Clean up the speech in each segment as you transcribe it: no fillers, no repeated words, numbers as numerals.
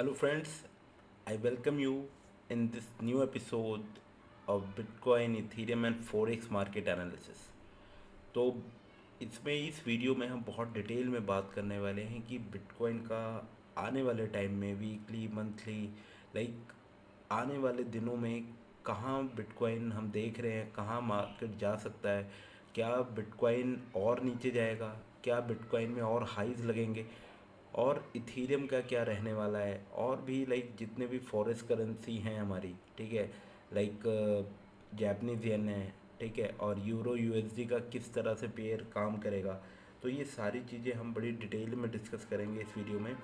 Hello, friends. I welcome you in this new episode of Bitcoin, Ethereum and Forex market analysis. तो इसमें इस video में हम बहुत डिटेल में बात करने वाले हैं कि बिटकॉइन का आने वाले टाइम में वीकली मंथली लाइक आने वाले दिनों में कहाँ बिटकॉइन हम देख रहे हैं, कहाँ मार्केट जा सकता है, क्या बिटकॉइन और नीचे जाएगा, क्या बिटकॉइन में और हाइज लगेंगे और इथीरियम का क्या रहने वाला है, और भी लाइक जितने भी फॉरेस्ट करेंसी हैं हमारी, ठीक है, लाइक जापानीज येन है, ठीक है, और यूरो यूएसडी का किस तरह से पेयर काम करेगा। तो ये सारी चीज़ें हम बड़ी डिटेल में डिस्कस करेंगे इस वीडियो में।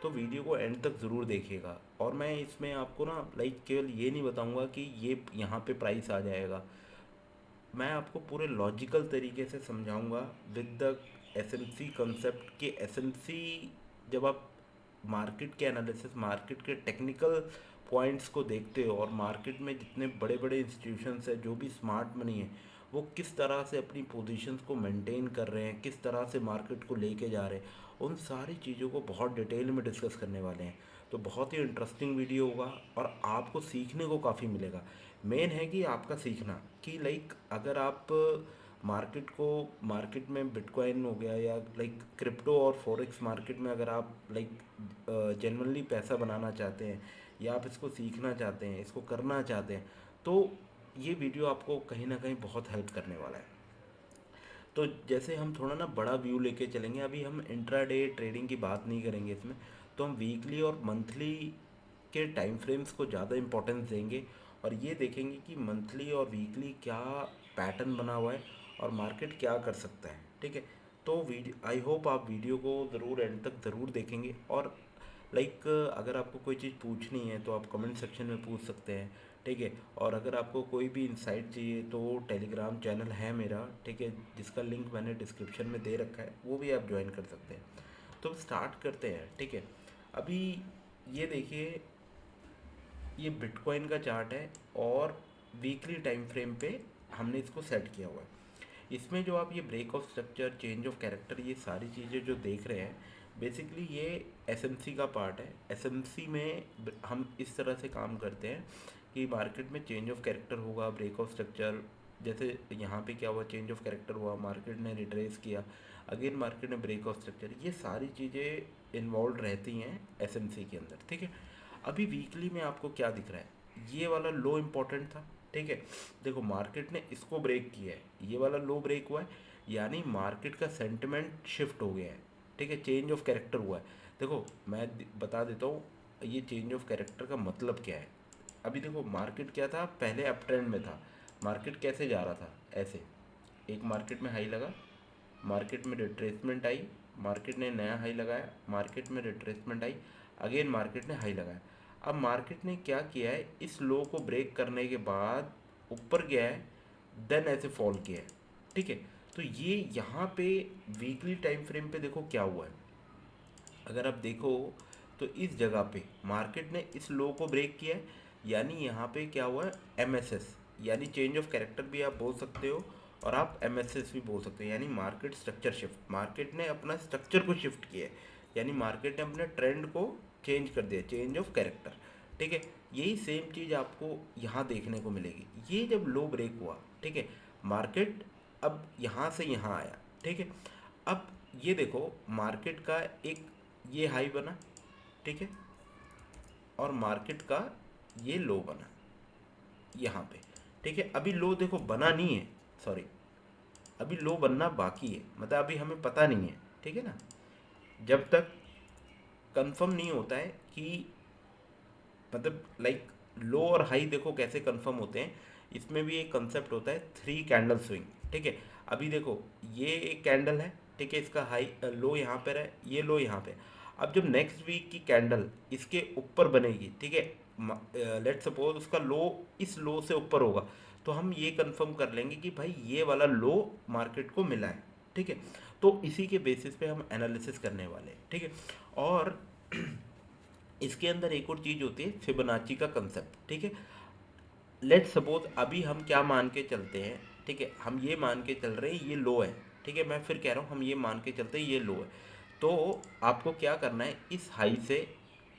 तो वीडियो को एंड तक ज़रूर देखिएगा। और मैं इसमें आपको ना लाइक केवल ये नहीं बताऊंगा कि ये यहाँ पे प्राइस आ जाएगा, मैं आपको पूरे लॉजिकल तरीके से समझाऊंगा विद द एसएमसी कंसेप्ट के एसएमसी। जब आप मार्केट के एनालिसिस, मार्केट के टेक्निकल पॉइंट्स को देखते हो और मार्केट में जितने बड़े बड़े इंस्टीट्यूशंस हैं, जो भी स्मार्ट मनी है, वो किस तरह से अपनी पोजीशंस को मेंटेन कर रहे हैं, किस तरह से मार्केट को लेके जा रहे हैं, उन सारी चीज़ों को बहुत डिटेल में डिस्कस करने वाले हैं। तो बहुत ही इंटरेस्टिंग वीडियो होगा और आपको सीखने को काफ़ी मिलेगा। मेन है कि आपका सीखना कि लाइक अगर आप मार्केट में बिटकॉइन हो गया या लाइक क्रिप्टो और फॉरेक्स मार्केट में अगर आप लाइक जेन्युइनली पैसा बनाना चाहते हैं या आप इसको सीखना चाहते हैं, इसको करना चाहते हैं, तो ये वीडियो आपको कहीं ना कहीं बहुत हेल्प करने वाला है। तो जैसे हम थोड़ा ना बड़ा व्यू लेके चलेंगे, अभी हम इंट्राडे ट्रेडिंग की बात नहीं करेंगे इसमें। तो हम वीकली और मंथली के टाइम फ्रेम्स को ज़्यादा इंपॉर्टेंस देंगे और ये देखेंगे कि मंथली और वीकली क्या पैटर्न बना हुआ है और मार्केट क्या कर सकता है, ठीक है। तो वीडियो, आई होप आप वीडियो को ज़रूर एंड तक ज़रूर देखेंगे। और लाइक अगर आपको कोई चीज़ पूछनी है तो आप कमेंट सेक्शन में पूछ सकते हैं, ठीक है। और अगर आपको कोई भी इंसाइट चाहिए तो टेलीग्राम चैनल है मेरा, ठीक है, जिसका लिंक मैंने डिस्क्रिप्शन में दे रखा है, वो भी आप ज्वाइन कर सकते हैं। तो स्टार्ट करते हैं, ठीक है। अभी ये देखिए, ये बिटकॉइन का चार्ट है और वीकली टाइम फ्रेम पे हमने इसको सेट किया हुआ है। इसमें जो आप ये break of structure, change of character, ये सारी चीज़ें जो देख रहे हैं, बेसिकली ये एसएमसी का पार्ट है। एसएमसी में हम इस तरह से काम करते हैं कि मार्केट में चेंज ऑफ कैरेक्टर होगा, ब्रेक ऑफ स्ट्रक्चर, जैसे यहाँ पे क्या हुआ, चेंज ऑफ कैरेक्टर हुआ, मार्केट ने रिट्रेस किया, अगेन मार्केट ने ब्रेक ऑफ स्ट्रक्चर, ये सारी चीज़ें इन्वॉल्व रहती हैं एसएमसी के अंदर, ठीक है। अभी वीकली में आपको क्या दिख रहा है, ये वाला लो इम्पोर्टेंट था, ठीक है। देखो मार्केट ने इसको ब्रेक किया है, ये वाला लो ब्रेक हुआ है, यानी मार्केट का सेंटिमेंट शिफ्ट हो गया है, ठीक है, चेंज ऑफ कैरेक्टर हुआ है। देखो मैं बता देता हूँ ये चेंज ऑफ कैरेक्टर का मतलब क्या है। अभी देखो मार्केट क्या था, पहले अप ट्रेंड में था, मार्केट कैसे जा रहा था, ऐसे एक मार्केट में हाई लगा, मार्केट में रिट्रेसमेंट आई, मार्केट ने नया हाई लगाया, मार्केट में रिट्रेसमेंट आई, अगेन मार्केट ने हाई लगाया। अब मार्केट ने क्या किया है, इस लो को ब्रेक करने के बाद ऊपर गया है, देन ऐसे फॉल किया है, ठीक है। तो ये यहाँ पे वीकली टाइम फ्रेम पे देखो क्या हुआ है। अगर आप देखो तो इस जगह पे मार्केट ने इस लो को ब्रेक किया है, यानी यहाँ पे क्या हुआ है, एमएसएस, यानी चेंज ऑफ कैरेक्टर भी आप बोल सकते हो और आप एमएसएस भी बोल सकते हो, यानी मार्केट स्ट्रक्चर शिफ्ट, मार्केट ने अपना स्ट्रक्चर को शिफ्ट किया है, यानी मार्केट ने अपने ट्रेंड को चेंज कर दिया, चेंज ऑफ कैरेक्टर, ठीक है। यही सेम चीज़ आपको यहाँ देखने को मिलेगी। ये जब लो ब्रेक हुआ, ठीक है, मार्केट अब यहाँ से यहाँ आया, ठीक है। अब ये देखो मार्केट का एक ये हाई बना, ठीक है, और मार्केट का ये लो बना यहाँ पे, ठीक है। अभी लो देखो बना नहीं है, सॉरी, अभी लो बनना बाकी है, मतलब अभी हमें पता नहीं है, ठीक है ना। जब तक कंफर्म नहीं होता है कि मतलब लाइक लो और हाई देखो कैसे कंफर्म होते हैं, इसमें भी एक कंसेप्ट होता है थ्री कैंडल स्विंग, ठीक है। अभी देखो ये एक कैंडल है, ठीक है, इसका हाई लो यहाँ पर है, ये लो यहाँ पे। अब जब नेक्स्ट वीक की कैंडल इसके ऊपर बनेगी, ठीक है, लेट सपोज उसका लो इस लो से ऊपर होगा, तो हम ये कंफर्म कर लेंगे कि भाई ये वाला लो मार्केट को मिला है, ठीक है। तो इसी के बेसिस पे हम एनालिसिस करने वाले हैं, ठीक है। और इसके अंदर एक और चीज़ होती है फिबोनाची का कंसेप्ट, ठीक है। लेट सपोज अभी हम क्या मान के चलते हैं, ठीक है, हम ये मान के चल रहे हैं ये लो है, ठीक है, मैं फिर कह रहा हूँ हम ये मान के चलते हैं ये लो है। तो आपको क्या करना है, इस हाई से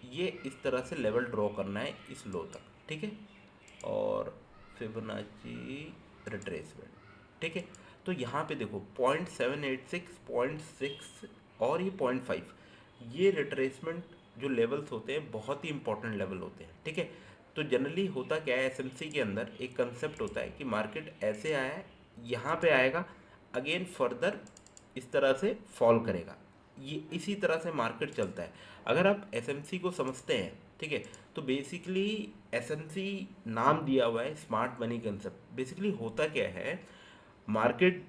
ये इस तरह से लेवल ड्रॉ करना है इस लो तक, ठीक है। और फिबोनाची रिट्रेसमेंट, ठीक है। तो यहाँ पे देखो 0.786, 0.6 और ये 0.5, ये रिट्रेसमेंट जो लेवल्स होते हैं बहुत ही इंपॉर्टेंट लेवल होते हैं, ठीक है। तो जनरली होता क्या है, एसएमसी के अंदर एक कंसेप्ट होता है कि मार्केट ऐसे आया है, यहाँ पे आएगा, अगेन फर्दर इस तरह से फॉल करेगा, ये इसी तरह से मार्केट चलता है। अगर आप एसएमसी को समझते हैं, ठीक है, तो बेसिकली एसएमसी नाम दिया हुआ है स्मार्ट मनी कंसेप्ट। बेसिकली होता क्या है, मार्केट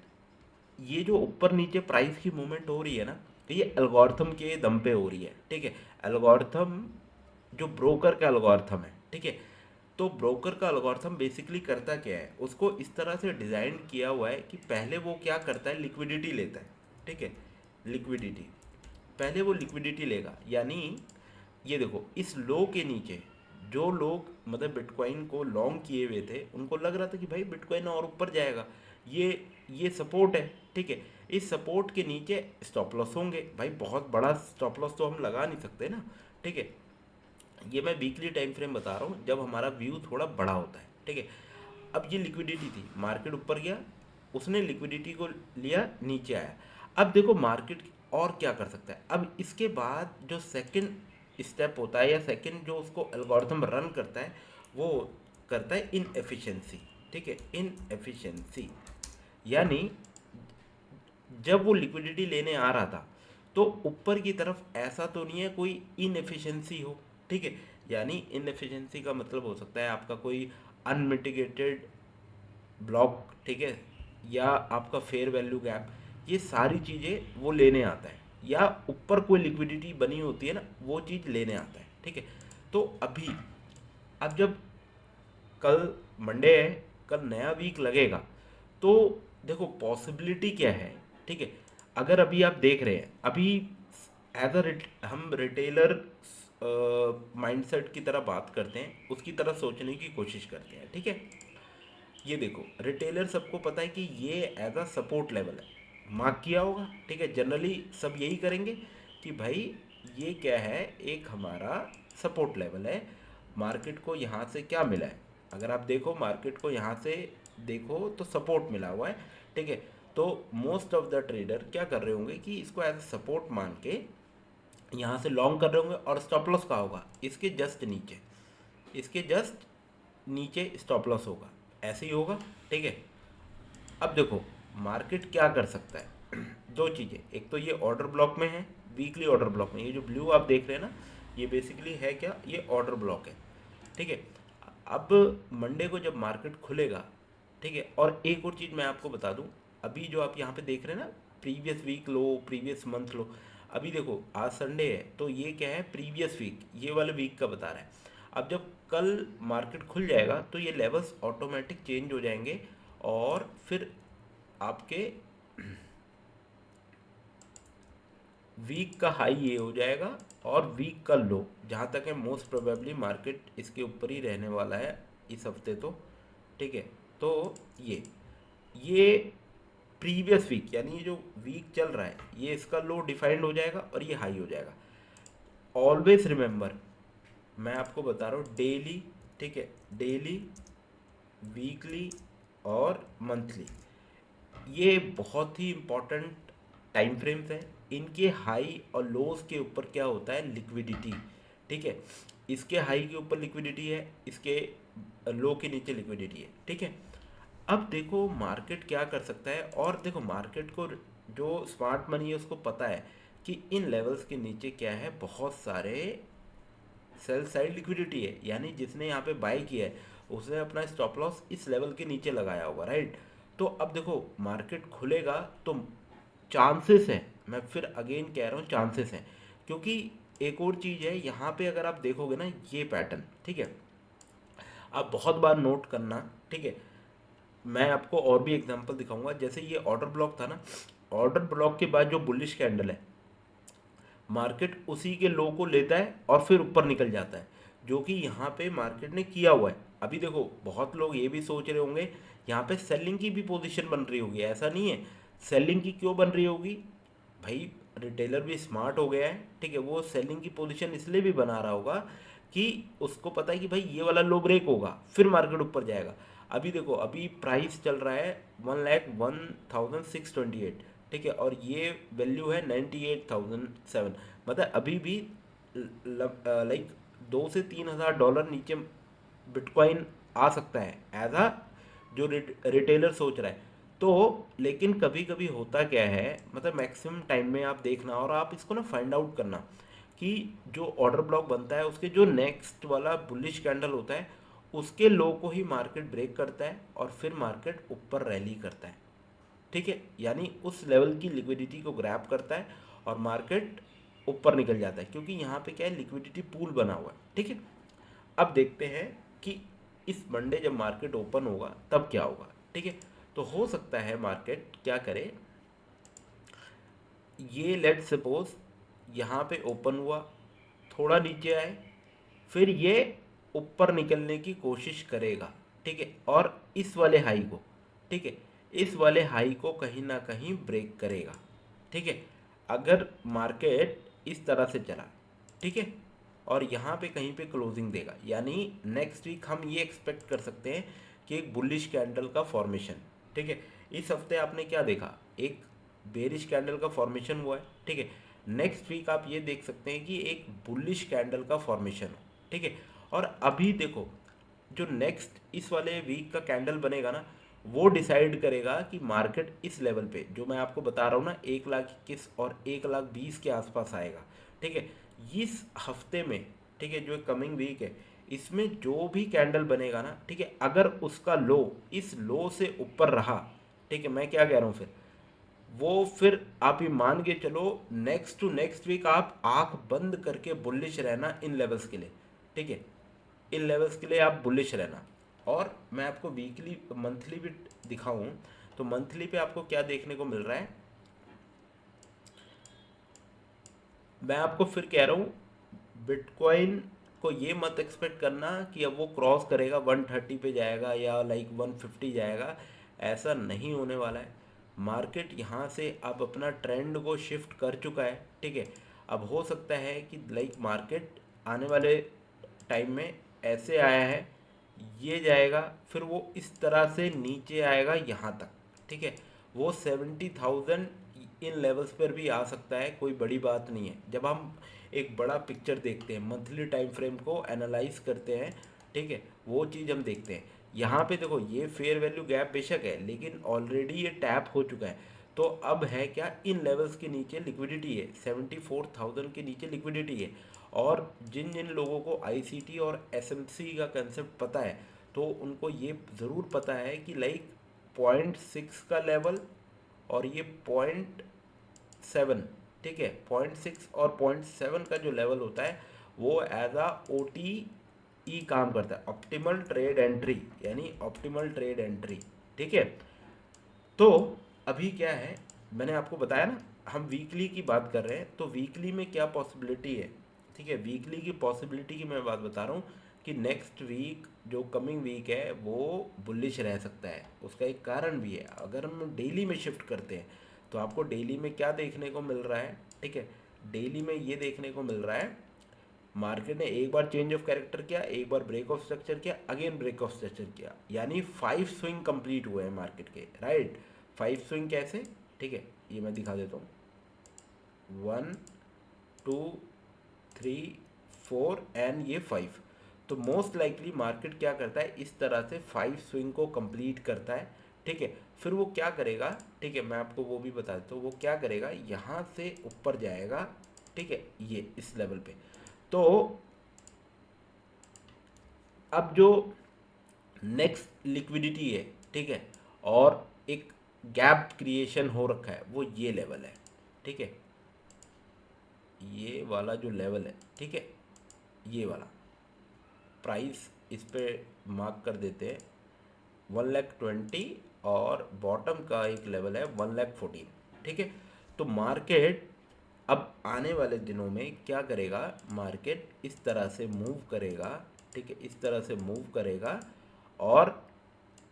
ये जो ऊपर नीचे प्राइस की मूवमेंट हो रही है ना, ये एल्गोरिथम के दम पे हो रही है, ठीक है। एल्गोरिथम जो ब्रोकर का एल्गोरिथम है, ठीक है। तो ब्रोकर का एल्गोरिथम बेसिकली करता क्या है, उसको इस तरह से डिज़ाइन किया हुआ है कि पहले वो क्या करता है, लिक्विडिटी लेता है, ठीक है। लिक्विडिटी, पहले वो लिक्विडिटी लेगा, यानी ये देखो इस लो के नीचे जो लोग मतलब बिटकॉइन को लॉन्ग किए हुए थे, उनको लग रहा था कि भाई बिटकॉइन और ऊपर जाएगा, ये सपोर्ट है, ठीक है। इस सपोर्ट के नीचे स्टॉप लॉस होंगे, भाई बहुत बड़ा स्टॉप लॉस तो हम लगा नहीं सकते ना, ठीक है। ये मैं वीकली टाइम फ्रेम बता रहा हूँ जब हमारा व्यू थोड़ा बड़ा होता है, ठीक है। अब ये लिक्विडिटी थी, मार्केट ऊपर गया, उसने लिक्विडिटी को लिया, नीचे आया। अब देखो मार्केट और क्या कर सकता है, अब इसके बाद जो सेकंड स्टेप होता है या सेकंड जो उसको एल्गोरिथम रन करता है, वो करता है इन एफिशिएंसी, ठीक है। इन एफिशिएंसी यानी जब वो लिक्विडिटी लेने आ रहा था, तो ऊपर की तरफ ऐसा तो नहीं है कोई इनएफिशिएंसी हो, ठीक है। यानी इनएफिशिएंसी का मतलब हो सकता है आपका कोई अनमिटिगेटेड ब्लॉक, ठीक है, या आपका फेयर वैल्यू गैप, ये सारी चीज़ें वो लेने आता है, या ऊपर कोई लिक्विडिटी बनी होती है ना, वो चीज़ लेने आता है, ठीक है। तो अभी अब जब कल मंडे है, कल नया वीक लगेगा, तो देखो पॉसिबिलिटी क्या है, ठीक है। अगर अभी आप देख रहे हैं, अभी एज अ हम रिटेलर माइंडसेट की तरह बात करते हैं, उसकी तरह सोचने की कोशिश करते हैं, ठीक है। ये देखो रिटेलर सबको पता है कि ये एज अ सपोर्ट लेवल है, मार्क किया होगा, ठीक है। जनरली सब यही करेंगे कि भाई ये क्या है, एक हमारा सपोर्ट लेवल है, मार्केट को यहाँ से क्या मिला है, अगर आप देखो मार्केट को यहाँ से देखो तो सपोर्ट मिला हुआ है, ठीक है। तो मोस्ट ऑफ द ट्रेडर क्या कर रहे होंगे कि इसको एज अ सपोर्ट मान के यहाँ से लॉन्ग कर रहे होंगे, और स्टॉप लॉस कहाँ होगा, इसके जस्ट नीचे, इसके जस्ट नीचे स्टॉप लॉस होगा, ऐसे ही होगा, ठीक है। अब देखो मार्केट क्या कर सकता है, दो चीज़ें, एक तो ये ऑर्डर ब्लॉक में है, वीकली ऑर्डर ब्लॉक में, ये जो ब्लू आप देख रहे हैं ना, ये बेसिकली है क्या, ये ऑर्डर ब्लॉक है, ठीक है। अब मंडे को जब मार्केट खुलेगा, ठीक है, और एक और चीज़ मैं आपको बता दूं, अभी जो आप यहाँ पे देख रहे हैं ना, प्रीवियस वीक लो, प्रीवियस मंथ लो, अभी देखो आज संडे है, तो ये क्या है, प्रीवियस वीक, ये वाले वीक का बता रहा है। अब जब कल मार्केट खुल जाएगा तो ये लेवल्स ऑटोमेटिक चेंज हो जाएंगे, और फिर आपके वीक का हाई ये हो जाएगा, और वीक का लो, जहाँ तक है मोस्ट प्रोबेबली मार्केट इसके ऊपर ही रहने वाला है इस हफ्ते तो, ठीक है। तो ये प्रीवियस वीक यानी ये जो वीक चल रहा है, ये इसका लो डिफाइंड हो जाएगा और ये हाई हो जाएगा। ऑलवेज रिमेंबर, मैं आपको बता रहा हूँ डेली, ठीक है, डेली, वीकली और मंथली, ये बहुत ही इम्पोर्टेंट टाइम फ्रेम्स हैं। इनके हाई और लोस के ऊपर क्या होता है, लिक्विडिटी, ठीक है। इसके हाई के ऊपर लिक्विडिटी है, इसके लो के नीचे लिक्विडिटी है, ठीक है। अब देखो मार्केट क्या कर सकता है, और देखो मार्केट को जो स्मार्ट मनी है उसको पता है कि इन लेवल्स के नीचे क्या है, बहुत सारे सेल साइड लिक्विडिटी है, यानी जिसने यहाँ पे बाई किया है उसने अपना स्टॉप लॉस इस लेवल के नीचे लगाया होगा, राइट। तो अब देखो मार्केट खुलेगा तो चांसेस है, मैं फिर अगेन कह रहा हूँ चांसेस हैं, क्योंकि एक और चीज़ है यहाँ पे, अगर आप देखोगे ना ये पैटर्न, ठीक है, आप बहुत बार नोट करना, ठीक है। मैं आपको और भी एग्जांपल दिखाऊंगा, जैसे ये ऑर्डर ब्लॉक था ना, ऑर्डर ब्लॉक के बाद जो बुलिश कैंडल है, मार्केट उसी के लो को लेता है और फिर ऊपर निकल जाता है, जो कि यहाँ पे मार्केट ने किया हुआ है। अभी देखो बहुत लोग ये भी सोच रहे होंगे यहाँ पे सेलिंग की भी पोजीशन बन रही होगी, ऐसा नहीं है। सेलिंग की क्यों बन रही होगी भाई, रिटेलर भी स्मार्ट हो गया है, ठीक है, वो सेलिंग की पोजीशन इसलिए भी बना रहा होगा कि उसको पता है कि भाई ये वाला लो ब्रेक होगा फिर मार्केट ऊपर जाएगा। अभी देखो, अभी प्राइस चल रहा है 1,01,628, ठीक है, और ये वैल्यू है 98,007, मतलब अभी भी लाइक 2 से 3 हज़ार डॉलर नीचे बिटकॉइन आ सकता है एज अ जो रिटेलर सोच रहा है। तो लेकिन कभी कभी होता क्या है, मतलब मैक्सिमम टाइम में आप देखना और आप इसको ना फाइंड आउट करना कि जो ऑर्डर ब्लॉक बनता है उसके जो नेक्स्ट वाला बुलिश कैंडल होता है उसके लो को ही मार्केट ब्रेक करता है और फिर मार्केट ऊपर रैली करता है, ठीक है, यानी उस लेवल की लिक्विडिटी को ग्रैब करता है और मार्केट ऊपर निकल जाता है, क्योंकि यहाँ पे क्या है, लिक्विडिटी पूल बना हुआ है, ठीक है। अब देखते हैं कि इस मंडे जब मार्केट ओपन होगा तब क्या होगा, ठीक है। तो हो सकता है मार्केट क्या करे, ये लेट सपोज यहाँ पे ओपन हुआ, थोड़ा नीचे आए, फिर ये ऊपर निकलने की कोशिश करेगा, ठीक है, और इस वाले हाई को, ठीक है, इस वाले हाई को कहीं ना कहीं ब्रेक करेगा, ठीक है। अगर मार्केट इस तरह से चला, ठीक है, और यहाँ पे कहीं पे क्लोजिंग देगा, यानी नेक्स्ट वीक हम ये एक्सपेक्ट कर सकते हैं कि एक बुलिश कैंडल का फॉर्मेशन, ठीक है। इस हफ्ते आपने क्या देखा, एक बेरिश कैंडल का फॉर्मेशन हुआ है, ठीक है। नेक्स्ट वीक आप ये देख सकते हैं कि एक बुलिश कैंडल का फॉर्मेशन हो, ठीक है। और अभी देखो, जो नेक्स्ट इस वाले वीक का कैंडल बनेगा ना, वो डिसाइड करेगा कि मार्केट इस लेवल पे जो मैं आपको बता रहा हूँ ना, 1,21,000 और 1,20,000 के आसपास आएगा, ठीक है। इस हफ्ते में, ठीक है, जो कमिंग वीक है, इसमें जो भी कैंडल बनेगा ना, ठीक है, अगर उसका लो इस लो से ऊपर रहा, ठीक है, मैं क्या कह रहा हूँ, वो फिर आप ये मान के चलो नेक्स्ट टू नेक्स्ट वीक आप आंख बंद करके बुलिश रहना इन लेवल्स के लिए, ठीक है, इन लेवल्स के लिए आप बुलिश रहना। और मैं आपको वीकली मंथली भी दिखाऊं, तो मंथली पे आपको क्या देखने को मिल रहा है, मैं आपको फिर कह रहा हूँ, बिटकॉइन को ये मत एक्सपेक्ट करना कि अब वो क्रॉस करेगा 130 पे जाएगा या लाइक 150 जाएगा, ऐसा नहीं होने वाला है। मार्केट यहाँ से अब अपना ट्रेंड को शिफ्ट कर चुका है, ठीक है। अब हो सकता है कि लाइक मार्केट आने वाले टाइम में ऐसे आया है, ये जाएगा, फिर वो इस तरह से नीचे आएगा यहाँ तक, ठीक है, वो 70,000 इन लेवल्स पर भी आ सकता है, कोई बड़ी बात नहीं है। जब हम एक बड़ा पिक्चर देखते हैं, मंथली टाइम फ्रेम को एनालाइज करते हैं, ठीक है, वो चीज़ हम देखते हैं। यहाँ पे देखो, ये फेयर वैल्यू गैप बेशक है लेकिन ऑलरेडी ये टैप हो चुका है। तो अब है क्या, इन लेवल्स के नीचे लिक्विडिटी है, 74,000 के नीचे लिक्विडिटी है। और जिन जिन लोगों को आईसीटी और एसएमसी का कंसेप्ट पता है, तो उनको ये ज़रूर पता है कि लाइक 0.6 का लेवल और ये 0.7, ठीक है, 0.6 और 0.7 का जो लेवल होता है वो एज आ OTE काम करता है, ऑप्टिमल ट्रेड एंट्री, यानी ऑप्टिमल ट्रेड एंट्री, ठीक है। तो अभी क्या है, मैंने आपको बताया ना, हम वीकली की बात कर रहे हैं, तो वीकली में क्या पॉसिबिलिटी है, ठीक है, वीकली की पॉसिबिलिटी की मैं बात बता रहा हूँ कि नेक्स्ट वीक जो कमिंग वीक है वो बुलिश रह सकता है। उसका एक कारण भी है, अगर हम डेली में शिफ्ट करते हैं तो आपको डेली में क्या देखने को मिल रहा है, ठीक है, डेली में ये देखने को मिल रहा है, मार्केट ने एक बार चेंज ऑफ कैरेक्टर किया, एक बार ब्रेक ऑफ स्ट्रक्चर किया, अगेन ब्रेक ऑफ स्ट्रक्चर किया, यानी 5 स्विंग कंप्लीट हुए हैं मार्केट के, राइट। 5 स्विंग कैसे, ठीक है, ये मैं दिखा देता हूँ, 1 2 3 4 एंड ये 5। तो मोस्ट लाइकली मार्केट क्या करता है, इस तरह से 5 स्विंग को कंप्लीट करता है, ठीक है। फिर वो क्या करेगा, ठीक है, मैं आपको वो भी बता देता हूँ, वो क्या करेगा, यहाँ से ऊपर जाएगा, ठीक है, ये इस लेवल पे। तो अब जो नेक्स्ट लिक्विडिटी है, ठीक है, और एक गैप क्रिएशन हो रखा है, वो ये लेवल है, ठीक है, ये वाला जो लेवल है, ठीक है, ये वाला प्राइस इस पे मार्क कर देते हैं 1,20,000, और बॉटम का एक लेवल है 1,14,000, ठीक है। तो मार्केट अब आने वाले दिनों में क्या करेगा, मार्केट इस तरह से मूव करेगा, ठीक है, इस तरह से मूव करेगा, और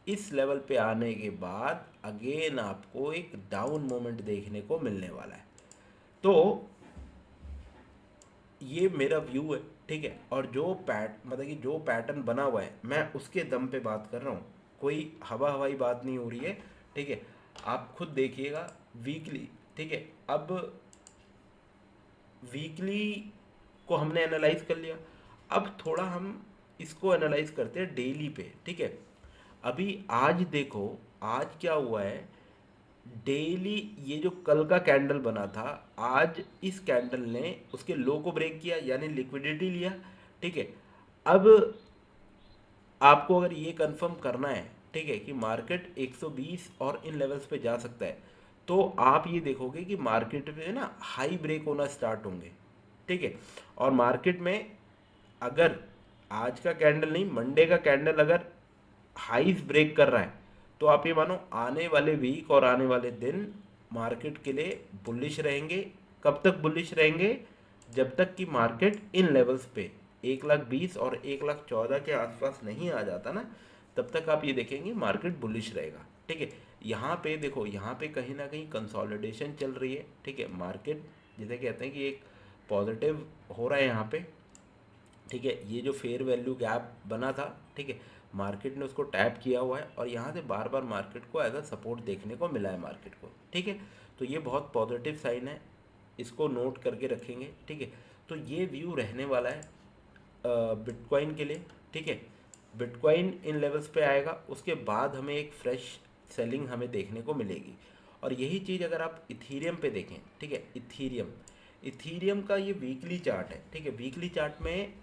इस लेवल पे आने के बाद अगेन आपको एक डाउन मोमेंट देखने को मिलने वाला है। तो ये मेरा व्यू है, ठीक है। और जो मतलब कि जो पैटर्न बना हुआ है मैं उसके दम पे बात कर रहा हूँ, कोई हवा हवाई बात नहीं हो रही है, ठीक है। आप खुद देखिएगा वीकली, ठीक है। अब वीकली को हमने एनालाइज कर लिया, अब थोड़ा हम इसको एनालाइज करते हैं डेली पे, ठीक है। अभी आज देखो, आज क्या हुआ है, डेली ये जो कल का कैंडल बना था, आज इस कैंडल ने उसके लो को ब्रेक किया यानी लिक्विडिटी लिया, ठीक है। अब आपको अगर ये कंफर्म करना है, ठीक है, कि मार्केट 120 और इन लेवल्स पे जा सकता है, तो आप ये देखोगे कि मार्केट में ना हाई ब्रेक होना स्टार्ट होंगे, ठीक है। और मार्केट में अगर आज का कैंडल नहीं, मंडे का कैंडल अगर हाईज ब्रेक कर रहा है, तो आप ये मानो आने वाले वीक और आने वाले दिन मार्केट के लिए बुलिश रहेंगे। कब तक बुलिश रहेंगे? जब तक कि मार्केट इन लेवल्स पे 1,20,000 और 1,14,000 के आसपास नहीं आ जाता ना, तब तक आप ये देखेंगे मार्केट बुलिश रहेगा, ठीक है। यहाँ पे देखो, यहाँ पे कहीं ना कहीं कंसोलिडेशन चल रही है, ठीक है। मार्केट जिसे कहते हैं कि एक पॉजिटिव हो रहा है यहाँ पे, ठीक है। ये जो फेयर वैल्यू गैप बना था, ठीक है, मार्केट ने उसको टैप किया हुआ है और यहाँ से बार बार मार्केट को एज अ सपोर्ट देखने को मिला है मार्केट को, ठीक है। तो ये बहुत पॉजिटिव साइन है, इसको नोट करके रखेंगे, ठीक है। तो ये व्यू रहने वाला है बिटकॉइन के लिए, ठीक है। बिटकॉइन इन लेवल्स पे आएगा, उसके बाद हमें एक फ्रेश सेलिंग हमें देखने को मिलेगी। और यही चीज़ अगर आप इथीरियम पे देखें, ठीक है, इथीरियम इथीरियम का ये वीकली चार्ट है, ठीक है। वीकली चार्ट में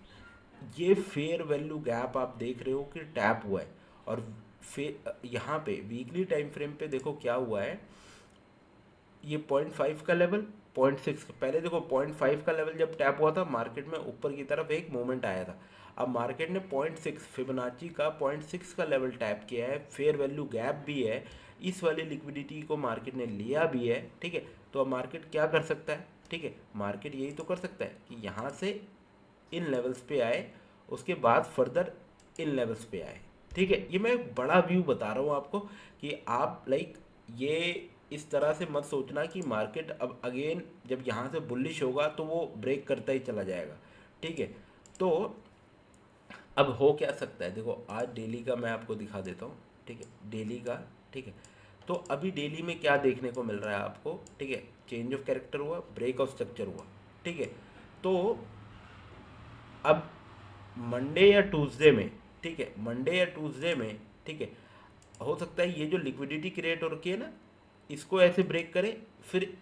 ये फेयर वैल्यू गैप आप देख रहे हो कि टैप हुआ है। और यहाँ पे वीकली टाइम फ्रेम पे देखो क्या हुआ है, ये 0.5 का लेवल, 0.6 पहले देखो 0.5 का लेवल जब टैप हुआ था मार्केट में ऊपर की तरफ एक मूवमेंट आया था। अब मार्केट ने 0.6 फिबोनाची का 0.6 का लेवल टैप किया है, फेयर वैल्यू गैप भी है, इस वाली लिक्विडिटी को मार्केट ने लिया भी है, ठीक है। तो अब मार्केट क्या कर सकता है, ठीक है, मार्केट यही तो कर सकता है कि यहाँ से इन लेवल्स पे आए, उसके बाद फर्दर इन लेवल्स पे आए, ठीक है। ये मैं एक बड़ा व्यू बता रहा हूँ आपको कि आप लाइक ये इस तरह से मत सोचना कि मार्केट अब अगेन जब यहाँ से बुलिश होगा तो वो ब्रेक करता ही चला जाएगा, ठीक है। तो अब हो क्या सकता है, देखो आज डेली का मैं आपको दिखा देता हूँ, ठीक है, डेली का, ठीक है। तो अभी डेली में क्या देखने को मिल रहा है आपको, ठीक है, चेंज ऑफ कैरेक्टर हुआ, ब्रेक ऑफ स्ट्रक्चर हुआ, ठीक है। तो अब मंडे या ट्यूसडे में, ठीक है, मंडे या ट्यूसडे में, ठीक है, हो सकता है ये जो लिक्विडिटी क्रिएट हो रखी है ना, इसको ऐसे ब्रेक करे, फिर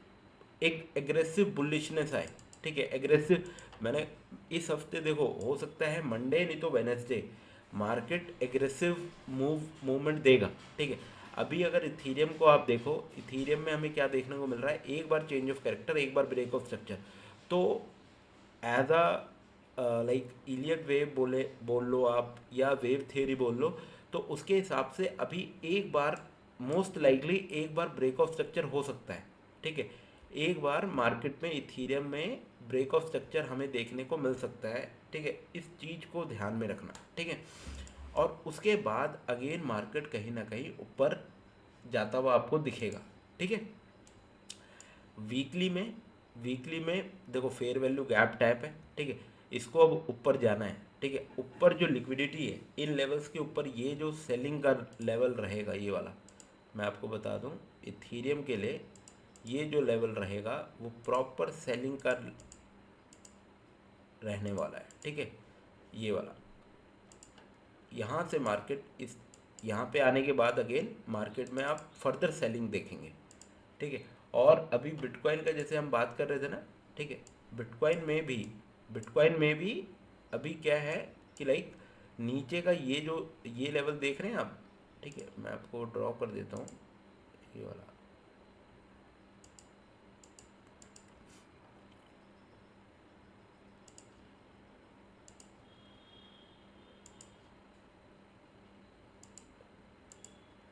एक एग्रेसिव बुलिशनेस आए, ठीक है, एग्रेसिव। मैंने इस हफ्ते देखो हो सकता है मंडे नहीं तो वेनेसडे मार्केट एग्रेसिव मूवमेंट देगा, ठीक है। अभी अगर इथीरियम को आप देखो, इथीरियम में हमें क्या देखने को मिल रहा है, एक बार चेंज ऑफ कैरेक्टर, एक बार ब्रेक ऑफ स्ट्रक्चर। तो as a like Elliott wave बोल लो आप या वेव थियरी बोल लो, तो उसके हिसाब से अभी एक बार मोस्ट लाइकली एक बार ब्रेक ऑफ स्ट्रक्चर हो सकता है, ठीक है। एक बार मार्केट में इथीरियम में ब्रेक ऑफ स्ट्रक्चर हमें देखने को मिल सकता है, ठीक है। इस चीज़ को ध्यान में रखना, ठीक है। और उसके बाद अगेन मार्केट कहीं ना कहीं ऊपर जाता हुआ आपको दिखेगा, ठीक है। वीकली में वीकली में देखो फेयर वैल्यू गैप टाइप है, ठीक है। इसको अब ऊपर जाना है, ठीक है। ऊपर जो लिक्विडिटी है इन लेवल्स के ऊपर, ये जो सेलिंग का लेवल रहेगा ये वाला, मैं आपको बता दूं इथीरियम के लिए ये जो लेवल रहेगा वो प्रॉपर सेलिंग का रहने वाला है, ठीक है। ये वाला यहाँ से मार्केट इस यहाँ पे आने के बाद अगेन मार्केट में आप फर्दर सेलिंग देखेंगे, ठीक है। और अभी बिटकॉइन का जैसे हम बात कर रहे थे ना, ठीक है, बिटकॉइन में भी अभी क्या है कि लाइक नीचे का ये जो ये लेवल देख रहे हैं आप, ठीक है, मैं आपको ड्रॉ कर देता हूँ ये वाला।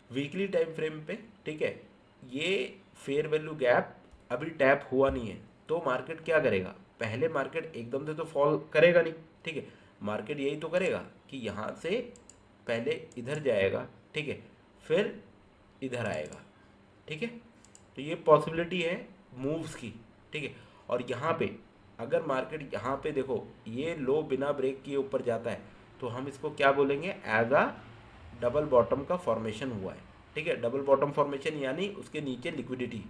वीकली टाइम फ्रेम पे, ठीक है, ये फेयर वैल्यू गैप अभी टैप हुआ नहीं है, तो मार्केट क्या करेगा, पहले मार्केट एकदम से तो फॉल करेगा नहीं, ठीक है। मार्केट यही तो करेगा कि यहाँ से पहले इधर जाएगा, ठीक है, फिर इधर आएगा, ठीक है। तो ये पॉसिबिलिटी है मूव्स की, ठीक है। और यहाँ पे अगर मार्केट यहाँ पे देखो ये लो बिना ब्रेक किए ऊपर जाता है, तो हम इसको क्या बोलेंगे, एज अ डबल बॉटम का फॉर्मेशन हुआ है। ठीक है, डबल बॉटम फॉर्मेशन यानी उसके नीचे लिक्विडिटी,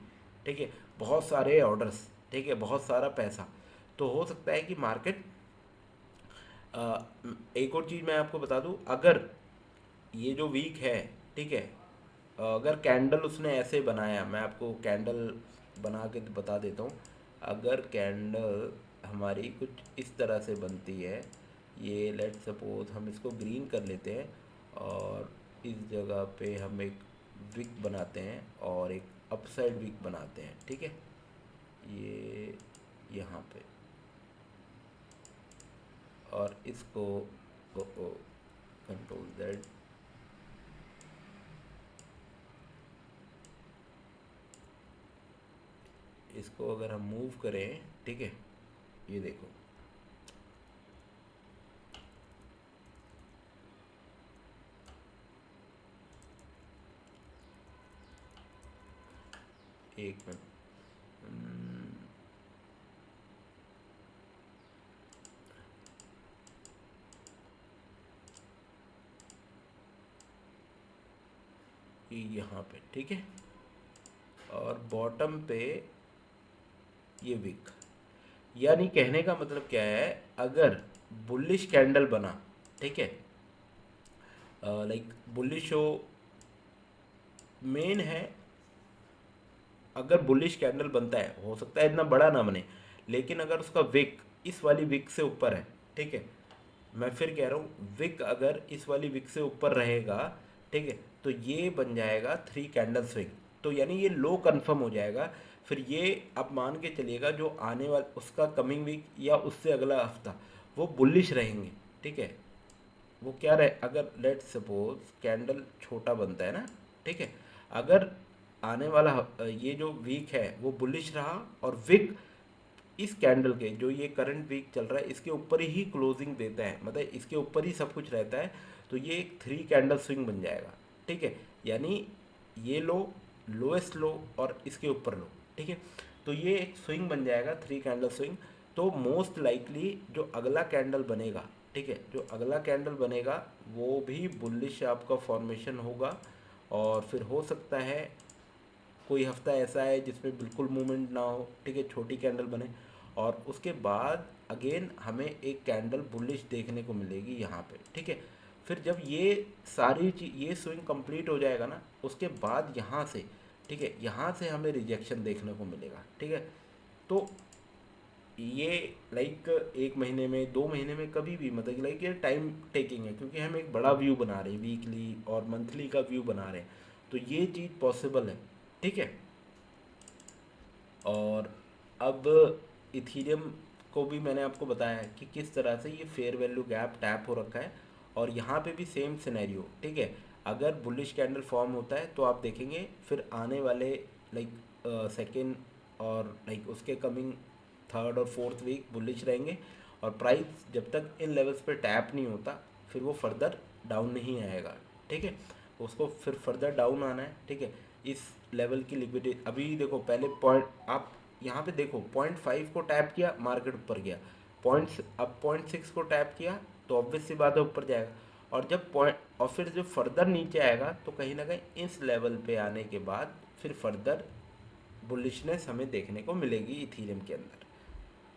ठीक है, बहुत सारे ऑर्डर्स, ठीक है, बहुत सारा पैसा। तो हो सकता है कि मार्केट, एक और चीज़ मैं आपको बता दूं, अगर ये जो वीक है, ठीक है, अगर कैंडल उसने ऐसे बनाया, मैं आपको कैंडल बना के बता देता हूँ। अगर कैंडल हमारी कुछ इस तरह से बनती है, ये लेट सपोज हम इसको ग्रीन कर लेते हैं और इस जगह पे हम एक विक बनाते हैं और एक अपसाइड विक बनाते हैं, ठीक है, ये यहाँ पे, और इसको कंट्रोल जेड, इसको अगर हम मूव करें, ठीक है, ये देखो, एक मिनट, यहाँ पे, ठीक है, और बॉटम पे ये विक, यानी कहने का मतलब क्या है, अगर बुलिश कैंडल बना, ठीक है, लाइक बुलिश हो, मेन है, अगर बुलिश कैंडल बनता है, हो सकता है इतना बड़ा ना बने, लेकिन अगर उसका विक इस वाली विक से ऊपर है, ठीक है, मैं फिर कह रहा हूँ विक अगर इस वाली विक से ऊपर रहेगा, ठीक है, तो ये बन जाएगा 3 कैंडल स्विंग, तो यानी ये लो कंफर्म हो जाएगा। फिर ये आप मान के चलिएगा जो आने वाला उसका कमिंग वीक या उससे अगला हफ्ता वो बुलिश रहेंगे, ठीक है, वो क्या रहे, अगर लेट सपोज कैंडल छोटा बनता है ना, ठीक है, अगर आने वाला ये जो वीक है वो बुलिश रहा और विक इस कैंडल के, जो ये करंट वीक चल रहा है इसके ऊपर ही क्लोजिंग देता है, मतलब इसके ऊपर ही सब कुछ रहता है, तो ये एक 3 कैंडल स्विंग बन जाएगा, ठीक है, यानी ये लो, लोएस्ट लो और इसके ऊपर लो, ठीक है, तो ये एक स्विंग बन जाएगा, 3 कैंडल स्विंग। तो मोस्ट लाइकली जो अगला कैंडल बनेगा, ठीक है, जो अगला कैंडल बनेगा वो भी बुलिश आपका फॉर्मेशन होगा, और फिर हो सकता है कोई हफ्ता ऐसा है जिसमें बिल्कुल मूवमेंट ना हो, ठीक है, छोटी कैंडल बने, और उसके बाद अगेन हमें एक कैंडल बुलिश देखने को मिलेगी यहाँ पे, ठीक है। फिर जब ये सारी चीज ये स्विंग कंप्लीट हो जाएगा ना, उसके बाद यहाँ से, ठीक है, यहाँ से हमें रिजेक्शन देखने को मिलेगा, ठीक है। तो ये लाइक 1 महीने में, 2 महीने में, कभी भी, मतलब लाइक ये टाइम टेकिंग है, क्योंकि हम एक बड़ा व्यू बना रहे हैं, वीकली और मंथली का व्यू बना रहे हैं, तो ये चीज़ पॉसिबल है, ठीक है। और अब इथीरियम को भी मैंने आपको बताया है कि किस तरह से ये फेयर वैल्यू गैप टैप हो रखा है, और यहाँ पे भी सेम सिनेरियो, ठीक है, अगर बुलिश कैंडल फॉर्म होता है तो आप देखेंगे फिर आने वाले लाइक सेकेंड और लाइक उसके कमिंग थर्ड और फोर्थ वीक बुलिश रहेंगे, और प्राइस जब तक इन लेवल्स पे टैप नहीं होता फिर वो फर्दर डाउन नहीं आएगा, ठीक है, उसको फिर फर्दर डाउन आना है, ठीक है। इस लेवल की लिक्विडिटी अभी देखो, पहले पॉइंट आप यहाँ पे देखो 0.5 को टैप किया, मार्केट ऊपर गया, पॉइंट्स अब 0.6 को टैप किया तो ऑब्वियस सी बात है ऊपर जाएगा, और जब पॉइंट और फिर जब फर्दर नीचे आएगा तो कहीं ना कहीं इस लेवल पे आने के बाद फिर फर्दर बुलिशनेस हमें देखने को मिलेगी इथीरियम के अंदर,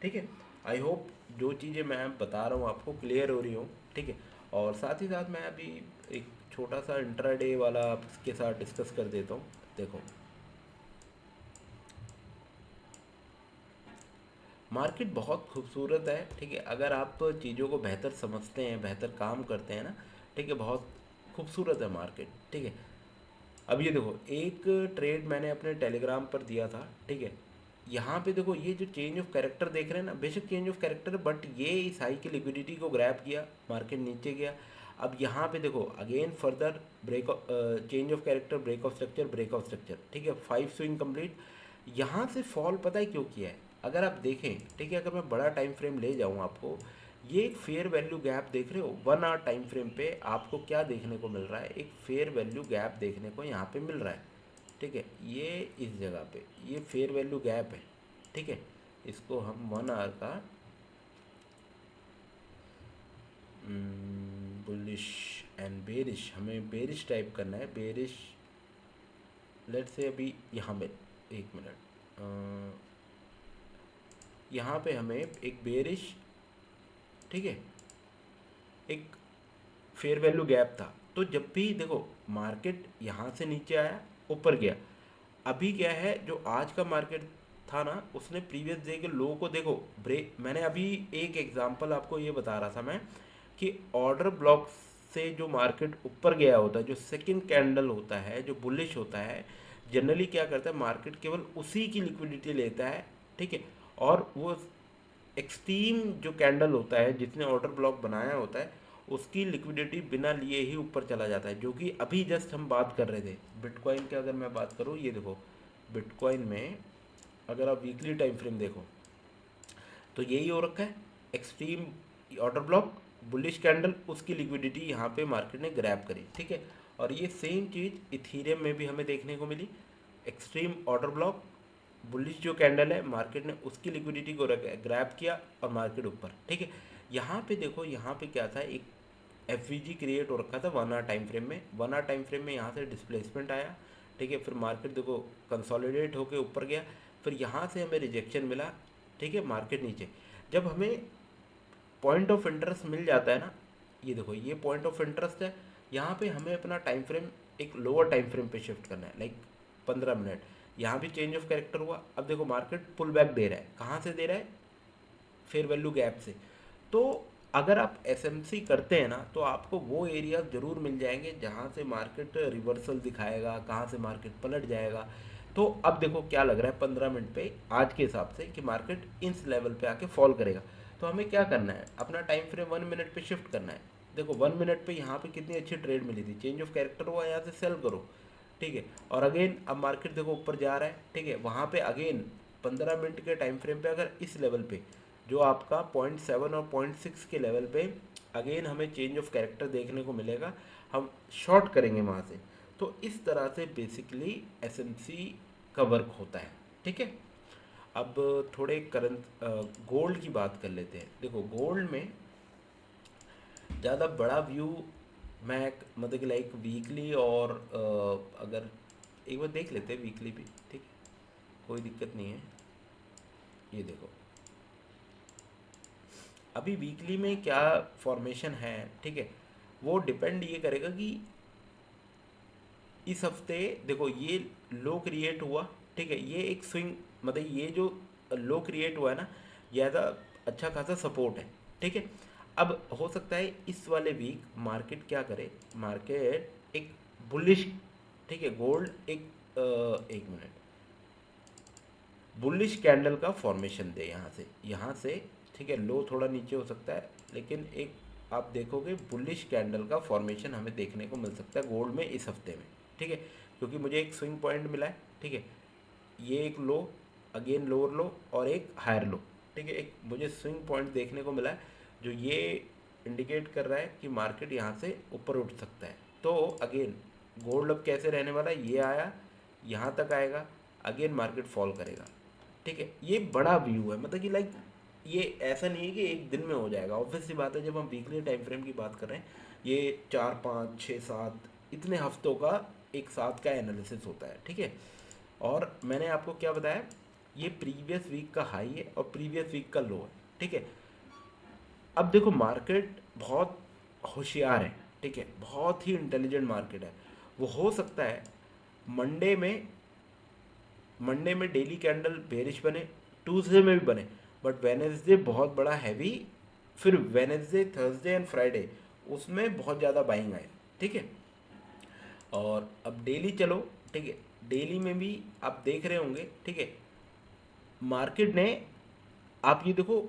ठीक है। आई होप जो चीज़ें मैं बता रहा हूँ आपको क्लियर हो रही हो, ठीक है। और साथ ही साथ मैं अभी एक छोटा सा इंट्राडे वाला आपके साथ डिस्कस कर देता हूँ। देखो, मार्केट बहुत खूबसूरत है, ठीक है, अगर आप चीज़ों को बेहतर समझते हैं, बेहतर काम करते हैं ना, ठीक है, बहुत खूबसूरत है मार्केट, ठीक है। अब ये देखो, एक ट्रेड मैंने अपने टेलीग्राम पर दिया था, ठीक है, यहाँ पे देखो ये जो चेंज ऑफ कैरेक्टर देख रहे हैं ना, बेशक चेंज ऑफ कैरेक्टर, बट ये इस हाई की लिक्विडिटी को ग्रैब किया, मार्केट नीचे गया। अब यहाँ पे देखो again further break, change of character, break of structure, break of structure, ठीक है, 5 स्विंग कंप्लीट। यहाँ से फॉल पता है क्यों किया है, अगर आप देखें, ठीक है, अगर मैं बड़ा टाइम फ्रेम ले जाऊँ आपको, ये एक फेयर वैल्यू गैप देख रहे हो, 1 आवर टाइम फ्रेम पे आपको क्या देखने को मिल रहा है, एक फेयर वैल्यू गैप देखने को यहाँ पे मिल रहा है, ठीक है, ये इस जगह पे ये फेयर वैल्यू गैप है, ठीक है, इसको हम 1 आवर का बुलिश एंड बेरिश, हमें बेरिश टाइप करना है, बेरिश लेट से अभी यहाँ पे 1 मिनट, यहाँ पे हमें एक बेरिश, ठीक है, एक फेयर वैल्यू गैप था। तो जब भी देखो मार्केट यहाँ से नीचे आया, ऊपर गया, अभी क्या है जो आज का मार्केट था ना, उसने प्रीवियस डे के लो को देखो ब्रेक, मैंने अभी एक एग्जांपल आपको ये बता रहा था मैं कि ऑर्डर ब्लॉक से जो मार्केट ऊपर गया होता है, जो सेकंड कैंडल होता है, जो बुलिश होता है, जनरली क्या करता है मार्केट केवल उसी की लिक्विडिटी लेता है, ठीक है, और वो एक्सट्रीम जो कैंडल होता है जिसने ऑर्डर ब्लॉक बनाया होता है उसकी लिक्विडिटी बिना लिए ही ऊपर चला जाता है, जो कि अभी जस्ट हम बात कर रहे थे बिटकॉइन की। अगर मैं बात करूँ, ये देखो बिटकॉइन में अगर आप वीकली टाइम फ्रेम देखो तो यही हो रखा है, extreme order block, bullish candle, उसकी लिक्विडिटी यहाँ पे मार्केट ने ग्रैब करी, ठीक है। और ये सेम चीज़ इथीरियम में भी हमें देखने को मिली, एक्सट्रीम ऑर्डर ब्लॉक, बुलिश जो कैंडल है मार्केट ने उसकी लिक्विडिटी को ग्रैब किया और मार्केट ऊपर, ठीक है। यहाँ पे देखो, यहाँ पे क्या था, एक एफ क्रिएट हो रखा था 1 आवर टाइम फ्रेम में, 1 आवर टाइम फ्रेम में यहाँ से डिस्प्लेसमेंट आया, ठीक है, फिर मार्केट देखो कंसोलिडेट होके ऊपर गया, फिर यहाँ से हमें रिजेक्शन मिला, ठीक है, मार्केट नीचे। जब हमें पॉइंट ऑफ इंटरेस्ट मिल जाता है ना, ये देखो ये पॉइंट ऑफ इंटरेस्ट है, यहाँ पे हमें अपना टाइम फ्रेम एक लोअर टाइम फ्रेम पे शिफ्ट करना है, लाइक 15 मिनट। यहाँ भी चेंज ऑफ कैरेक्टर हुआ, अब देखो मार्केट पुल बैक दे रहा है, कहाँ से दे रहा है, फेयर वैल्यू गैप से। तो अगर आप एसएमसी करते हैं ना तो आपको वो एरिया ज़रूर मिल जाएंगे जहाँ से मार्केट रिवर्सल दिखाएगा, कहाँ से मार्केट पलट जाएगा। तो अब देखो क्या लग रहा है 15 मिनट पे आज के हिसाब से कि मार्केट इस लेवल पे आके फॉल करेगा। तो हमें क्या करना है, अपना टाइम फ्रेम 1 मिनट पे शिफ्ट करना है। देखो 1 मिनट पे यहाँ पे कितनी अच्छी ट्रेड मिली थी, चेंज ऑफ कैरेक्टर हुआ, यहाँ से सेल करो, ठीक है। और अगेन अब मार्केट देखो ऊपर जा रहा है, ठीक है, वहाँ पे अगेन 15 मिनट के टाइम फ्रेम पे अगर इस लेवल पे जो आपका 0.7 और 0.6 के लेवल पे अगेन हमें चेंज ऑफ कैरेक्टर देखने को मिलेगा, हम शॉर्ट करेंगे वहाँ से। तो इस तरह से बेसिकली एसएमसी का वर्क होता है, ठीक है। अब थोड़े करंट गोल्ड की बात कर लेते हैं। देखो गोल्ड में ज़्यादा बड़ा व्यू मैं मतलब कि लाइक वीकली और अगर एक बार देख लेते हैं वीकली भी, ठीक है, कोई दिक्कत नहीं है। ये देखो अभी वीकली में क्या फॉर्मेशन है, ठीक है, वो डिपेंड ये करेगा कि इस हफ्ते देखो ये लो क्रिएट हुआ, ठीक है, ये एक स्विंग मतलब ये जो लो क्रिएट हुआ है ना, ज़्यादा अच्छा खासा सपोर्ट है, ठीक है। अब हो सकता है इस वाले वीक मार्केट क्या करे, मार्केट एक बुलिश, ठीक है, गोल्ड एक 1 मिनट बुलिश कैंडल का फॉर्मेशन दे यहाँ से, ठीक है, लो थोड़ा नीचे हो सकता है लेकिन एक आप देखोगे बुलिश कैंडल का फॉर्मेशन हमें देखने को मिल सकता है गोल्ड में इस हफ्ते में, ठीक है, क्योंकि मुझे एक स्विंग पॉइंट मिला है, ठीक है, ये एक लो, अगेन लोअर लो और एक हायर लो, ठीक है, एक मुझे स्विंग पॉइंट देखने को मिला है जो ये इंडिकेट कर रहा है कि मार्केट यहाँ से ऊपर उठ सकता है। तो अगेन गोल्ड अब कैसे रहने वाला है, ये आया यहाँ तक आएगा, अगेन मार्केट फॉल करेगा, ठीक है। ये बड़ा व्यू है, मतलब कि लाइक ये ऐसा नहीं है कि एक दिन में हो जाएगा, ऑब्वियस सी बात है। जब हम वीकली टाइम फ्रेम की बात कर रहे हैं, ये 4 5 6 7 इतने हफ्तों का एक साथ का एनालिसिस होता है, ठीक है। और मैंने आपको क्या बताया, ये प्रीवियस वीक का हाई है और प्रीवियस वीक का लो है, ठीक है। अब देखो मार्केट बहुत होशियार है, ठीक है, बहुत ही इंटेलिजेंट मार्केट है। वो हो सकता है मंडे में मंडे में डेली कैंडल बेरिश बने, ट्यूसडे में भी बने, बट वेनेसडे बहुत बड़ा हैवी, फिर वेनेसडे थर्सडे एंड फ्राइडे उसमें बहुत ज़्यादा बाइंग आए, ठीक है। और अब डेली चलो, ठीक है, डेली में भी आप देख रहे होंगे, ठीक है, मार्केट ने, आप ये देखो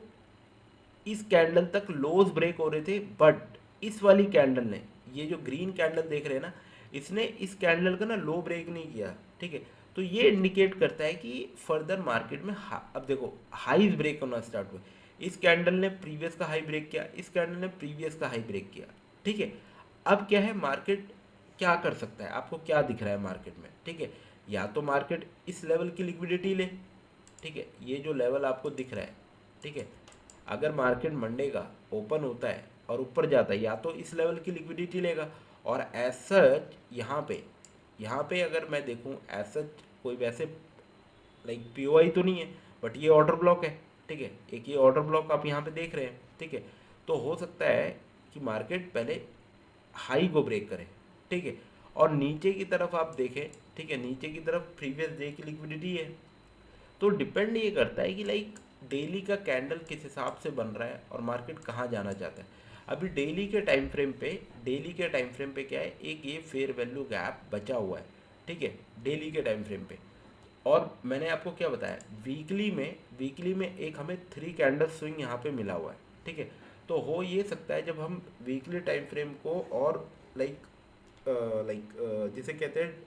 इस कैंडल तक लोज ब्रेक हो रहे थे, बट इस वाली कैंडल ने, ये जो ग्रीन कैंडल देख रहे हैं ना, इसने इस कैंडल का ना लो ब्रेक नहीं किया, ठीक है। तो ये इंडिकेट करता है कि फर्दर मार्केट में अब देखो हाईज ब्रेक होना स्टार्ट हुए, इस कैंडल ने प्रीवियस का हाई ब्रेक किया, इस कैंडल ने प्रीवियस का हाई ब्रेक किया, ठीक है। अब क्या है, मार्केट क्या कर सकता है, आपको क्या दिख रहा है मार्केट में, ठीक है, या तो मार्केट इस लेवल की लिक्विडिटी ले, ठीक है, ये जो लेवल आपको दिख रहा है, ठीक है, अगर मार्केट मंडे का ओपन होता है और ऊपर जाता है या तो इस लेवल की लिक्विडिटी लेगा, और एज सच यहाँ पे अगर मैं देखूँ एज सच कोई वैसे लाइक पीओआई तो नहीं है, बट ये ऑर्डर ब्लॉक है, ठीक है, एक ये ऑर्डर ब्लॉक आप यहाँ पे देख रहे हैं, ठीक है। तो हो सकता है कि मार्केट पहले हाई को ब्रेक करे, ठीक है, और नीचे की तरफ आप देखें, ठीक है, नीचे की तरफ प्रीवियस डे की लिक्विडिटी है। तो डिपेंड ये करता है कि लाइक डेली का कैंडल किस हिसाब से बन रहा है और मार्केट कहाँ जाना चाहता है। अभी डेली के टाइम फ्रेम पे क्या है, एक ये फेयर वैल्यू गैप बचा हुआ है, ठीक है, डेली के टाइम फ्रेम पे। और मैंने आपको क्या बताया, वीकली में एक हमें 3 कैंडल स्विंग यहाँ पे मिला हुआ है, ठीक है। तो हो ये सकता है जब हम वीकली टाइम फ्रेम को और लाइक जिसे कहते हैं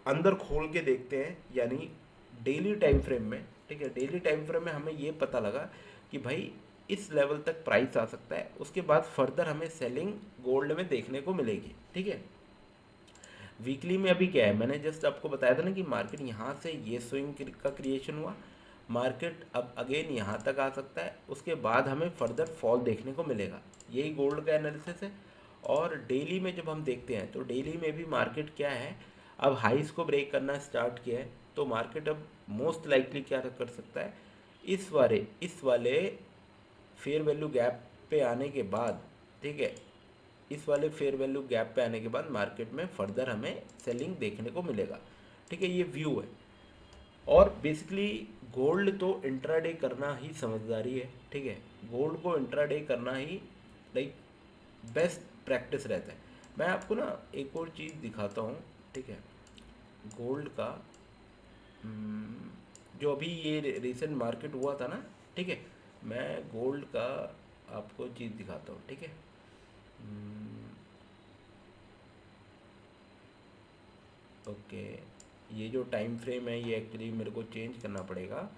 अंदर खोल के देखते हैं, यानी डेली टाइम फ्रेम में, ठीक है, डेली टाइम फ्रेम में हमें ये पता लगा कि भाई इस लेवल तक प्राइस आ सकता है, उसके बाद फर्दर हमें सेलिंग गोल्ड में देखने को मिलेगी, ठीक है। वीकली में अभी क्या है, मैंने जस्ट आपको बताया था ना कि मार्केट यहाँ से ये स्विंग का क्रिएशन हुआ, मार्केट अब अगेन यहाँ तक आ सकता है, उसके बाद हमें फर्दर फॉल देखने को मिलेगा, यही गोल्ड का एनालिसिस है। और डेली में जब हम देखते हैं तो डेली में भी मार्केट क्या है, अब हाइस को ब्रेक करना स्टार्ट किया है, तो मार्केट अब मोस्ट लाइकली क्या कर सकता है, इस वाले फेयर वैल्यू गैप पे आने के बाद, ठीक है, इस वाले फेयर वैल्यू गैप पे आने के बाद मार्केट में फर्दर हमें सेलिंग देखने को मिलेगा, ठीक है, ये व्यू है। और बेसिकली गोल्ड तो इंट्राडे करना ही समझदारी है, ठीक है, गोल्ड को इंट्राडे करना ही लाइक बेस्ट प्रैक्टिस रहता है। मैं आपको ना एक और चीज़ दिखाता हूँ, ठीक है, गोल्ड का हम्म, जो अभी ये रिसेंट मार्केट हुआ था ना, ठीक है, मैं गोल्ड का आपको चीज़ दिखाता हूँ, ठीक है। ओके, ये जो टाइम फ्रेम है ये एक्चुअली मेरे को चेंज करना पड़ेगा।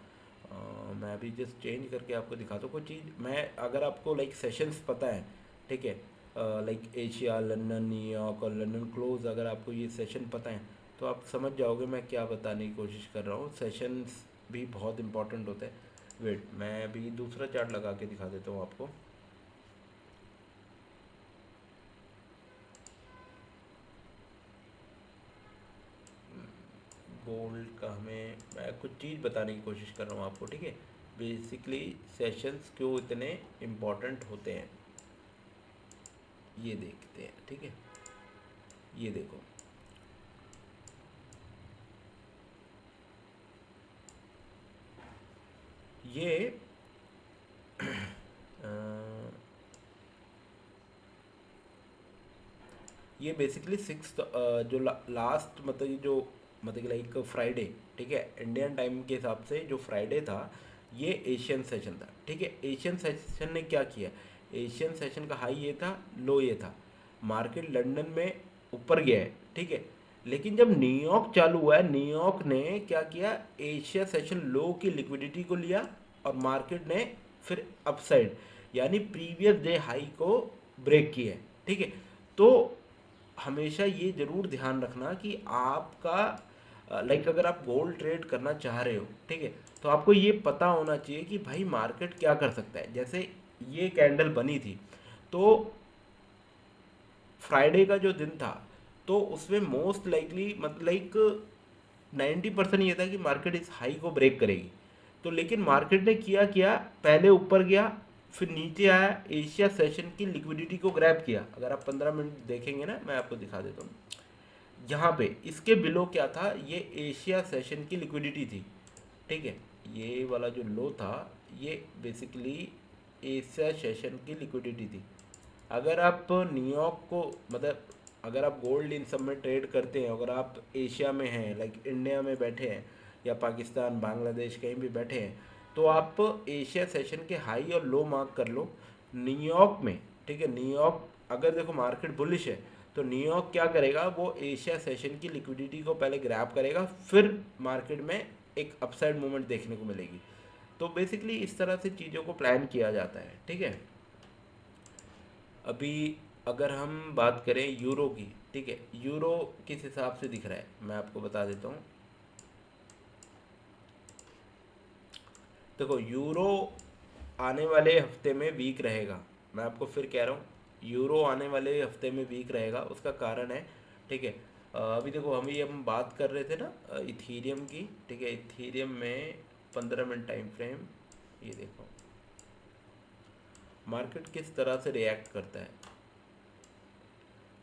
मैं अभी जस्ट चेंज करके आपको दिखाता हूँ कोई चीज़। मैं अगर आपको लाइक सेशंस पता है, ठीक है, लाइक एशिया, लंदन, न्यूयॉर्क और लंदन क्लोज, अगर आपको ये सेशन पता है तो आप समझ जाओगे मैं क्या बताने की कोशिश कर रहा हूँ। सेशंस भी बहुत इंपॉर्टेंट होते हैं। वेट, मैं अभी दूसरा चार्ट लगा के दिखा देता हूँ आपको। गोल्ड का हमें मैं कुछ चीज़ बताने की कोशिश कर रहा हूँ आपको, ठीक है। बेसिकली सेशंस क्यों इतने इम्पोर्टेंट होते हैं ये देखते हैं, ठीक है। ये देखो, ये अ, ये बेसिकली सिक्स जो लास्ट मतलब ये जो मतलब लाइक फ्राइडे, ठीक है, इंडियन टाइम के हिसाब से जो फ्राइडे था ये एशियन सेशन था, ठीक है। एशियन सेशन ने क्या किया, एशियन सेशन का हाई ये था, लो ये था, मार्केट लंदन में ऊपर गया है, ठीक है। लेकिन जब न्यूयॉर्क चालू हुआ है, न्यूयॉर्क ने क्या किया, एशिया सेशन लो की लिक्विडिटी को लिया और मार्केट ने फिर अपसाइड यानी प्रीवियस डे हाई को ब्रेक किया है, ठीक है। तो हमेशा ये ज़रूर ध्यान रखना कि आपका लाइक अगर आप गोल्ड ट्रेड करना चाह रहे हो, ठीक है, तो आपको ये पता होना चाहिए कि भाई मार्केट क्या कर सकता है। जैसे ये कैंडल बनी थी, तो फ्राइडे का जो दिन था, तो उसमें मोस्ट लाइकली मतलब लाइक 90% ये था कि मार्केट इस हाई को ब्रेक करेगी। तो लेकिन मार्केट ने किया क्या, पहले ऊपर गया, फिर नीचे आया, एशिया सेशन की लिक्विडिटी को ग्रैब किया। अगर आप 15 मिनट देखेंगे ना, मैं आपको दिखा देता हूँ। यहाँ पे इसके बिलो क्या था, ये एशिया सेशन की लिक्विडिटी थी, ठीक है। ये वाला जो लो था ये बेसिकली एशिया सेशन की लिक्विडिटी थी। अगर आप न्यूयॉर्क को मतलब अगर आप गोल्ड इन सब में ट्रेड करते हैं, अगर आप एशिया में हैं लाइक इंडिया में बैठे हैं या पाकिस्तान, बांग्लादेश कहीं भी बैठे हैं, तो आप एशिया सेशन के हाई और लो मार्क कर लो न्यूयॉर्क में, ठीक है। न्यूयॉर्क अगर देखो मार्केट बुलिश है तो न्यूयॉर्क क्या करेगा, वो एशिया सेशन की लिक्विडिटी को पहले ग्रैब करेगा, फिर मार्केट में एक अपसाइड मूवमेंट देखने को मिलेगी। तो बेसिकली इस तरह से चीज़ों को प्लान किया जाता है, ठीक है। अभी अगर हम बात करें यूरो की, ठीक है, यूरो किस हिसाब से दिख रहा है मैं आपको बता देता हूँ। देखो यूरो आने वाले हफ्ते में वीक रहेगा, मैं आपको फिर कह रहा हूँ यूरो आने वाले हफ्ते में वीक रहेगा। उसका कारण है, ठीक है, अभी देखो हम बात कर रहे थे ना इथीरियम की, ठीक है, इथीरियम में 15 मिनट टाइम फ्रेम, ये देखो मार्केट किस तरह से रिएक्ट करता है।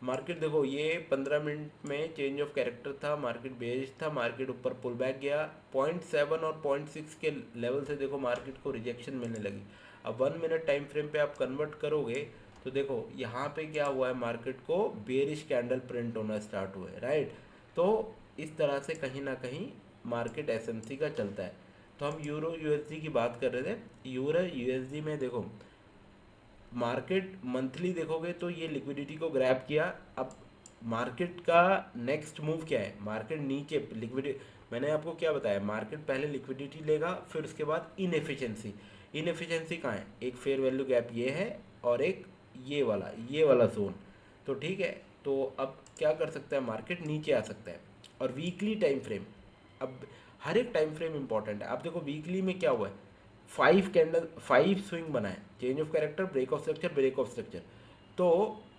मार्केट देखो ये 15 मिनट में चेंज ऑफ कैरेक्टर था, मार्केट बेरिश था, मार्केट ऊपर पुल बैक गया, 0.7 और 0.6 के लेवल से देखो मार्केट को रिजेक्शन मिलने लगी। अब 1 मिनट टाइम फ्रेम पे आप कन्वर्ट करोगे तो देखो यहाँ पे क्या हुआ है, मार्केट को बेरिश कैंडल प्रिंट होना स्टार्ट हुआ है, राइट। तो इस तरह से कहीं ना कहीं मार्केट एसएमसी का चलता है। तो हम यूरो यूएसडी की बात कर रहे थे, यूरो यूएसडी में देखो मार्केट मंथली देखोगे तो ये लिक्विडिटी को ग्रैब किया। अब मार्केट का नेक्स्ट मूव क्या है, मार्केट नीचे लिक्विडिटी, मैंने आपको क्या बताया, मार्केट पहले लिक्विडिटी लेगा, फिर उसके बाद इनएफिशिएंसी। इनएफिशिएंसी कहाँ है, एक फेयर वैल्यू गैप ये है और एक ये वाला जोन। तो ठीक है, तो अब क्या कर सकता है, मार्केट नीचे आ सकता है। और वीकली टाइम फ्रेम, अब हर एक टाइम फ्रेम इंपॉर्टेंट है। आप देखो वीकली में क्या हुआ है, 5 स्विंग बना है, change of character, break of structure, break of structure. तो